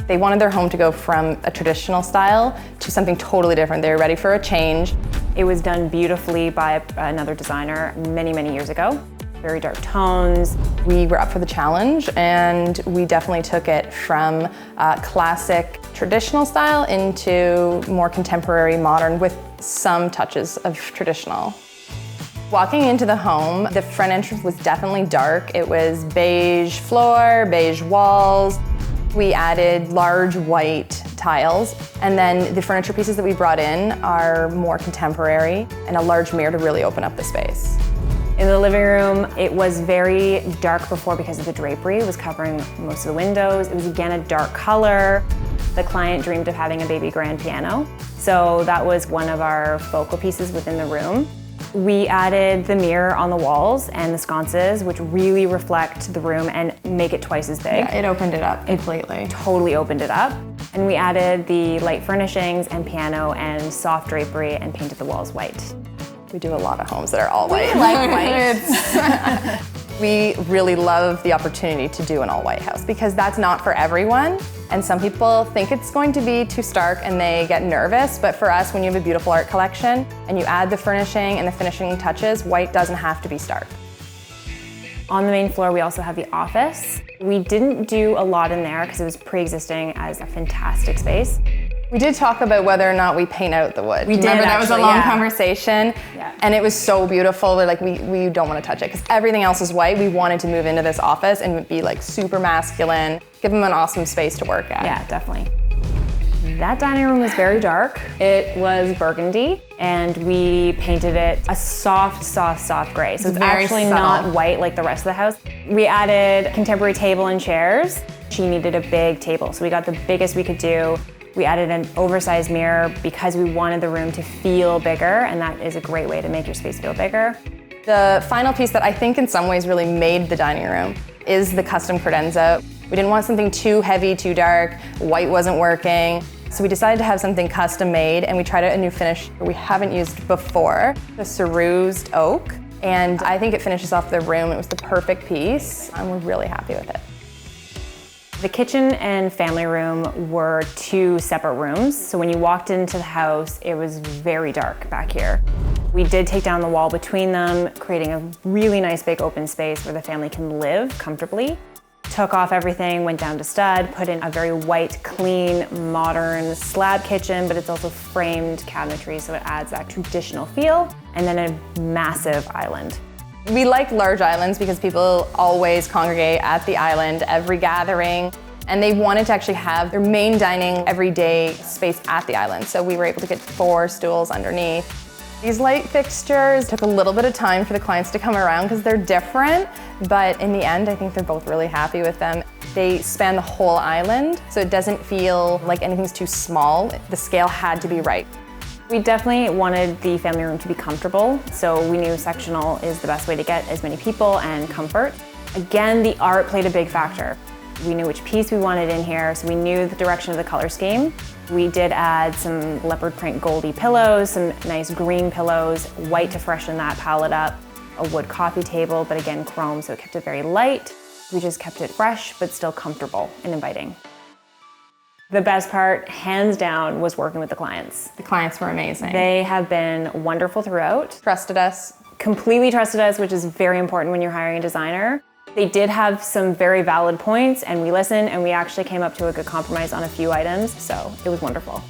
They wanted their home to go from a traditional style to something totally different. They were ready for a change. It was done beautifully by another designer many, many years ago. Very dark tones. We were up for the challenge, and we definitely took it from classic traditional style into more contemporary modern with some touches of traditional. Walking into the home, the front entrance was definitely dark. It was beige floor, beige walls. We added large white tiles, and then the furniture pieces that we brought in are more contemporary, and a large mirror to really open up the space. In the living room, it was very dark before because of the drapery. It was covering most of the windows. It was again a dark color. The client dreamed of having a baby grand piano, so that was one of our focal pieces within the room. We added the mirror on the walls and the sconces, which really reflect the room and make it twice as big. Yeah, it opened it up completely. It totally opened it up. And we added the light furnishings and piano and soft drapery and painted the walls white. We do a lot of homes that are all white. We like white. We really love the opportunity to do an all-white house because that's not for everyone. And some people think it's going to be too stark and they get nervous. But for us, when you have a beautiful art collection and you add the furnishing and the finishing touches, white doesn't have to be stark. On the main floor, we also have the office. We didn't do a lot in there because it was pre-existing as a fantastic space. We did talk about whether or not we paint out the wood. We did. Remember, that was a long yeah. conversation, and it was so beautiful. We're like, we don't want to touch it because everything else is white. We wanted to move into this office and be like super masculine, give them an awesome space to work at. Yeah, definitely. That dining room was very dark. It was burgundy, and we painted it a soft, soft, soft gray. So it's actually not white like the rest of the house. We added contemporary table and chairs. She needed a big table, so we got the biggest we could do. We added an oversized mirror because we wanted the room to feel bigger, and that is a great way to make your space feel bigger. The final piece that I think in some ways really made the dining room is the custom credenza. We didn't want something too heavy, too dark. White wasn't working. So we decided to have something custom made, and we tried out a new finish we haven't used before, the cerused oak. And I think it finishes off the room. It was the perfect piece, and we're really happy with it. The kitchen and family room were two separate rooms. So when you walked into the house, it was very dark back here. We did take down the wall between them, creating a really nice big open space where the family can live comfortably. Took off everything, went down to stud, put in a very white, clean, modern slab kitchen, but it's also framed cabinetry, so it adds that traditional feel, and then a massive island. We like large islands because people always congregate at the island, every gathering, and they wanted to actually have their main dining everyday space at the island. So we were able to get 4 stools underneath. These light fixtures took a little bit of time for the clients to come around because they're different, but in the end, I think they're both really happy with them. They span the whole island, so it doesn't feel like anything's too small. The scale had to be right. We definitely wanted the family room to be comfortable, so we knew sectional is the best way to get as many people and comfort. Again, the art played a big factor. We knew which piece we wanted in here, so we knew the direction of the color scheme. We did add some leopard print goldy pillows, some nice green pillows, white to freshen that palette up, a wood coffee table, but again chrome, so it kept it very light. We just kept it fresh, but still comfortable and inviting. The best part, hands down, was working with the clients. The clients were amazing. They have been wonderful throughout. Trusted us. Completely trusted us, which is very important when you're hiring a designer. They did have some very valid points, and we listened, and we actually came up to a good compromise on a few items, so it was wonderful.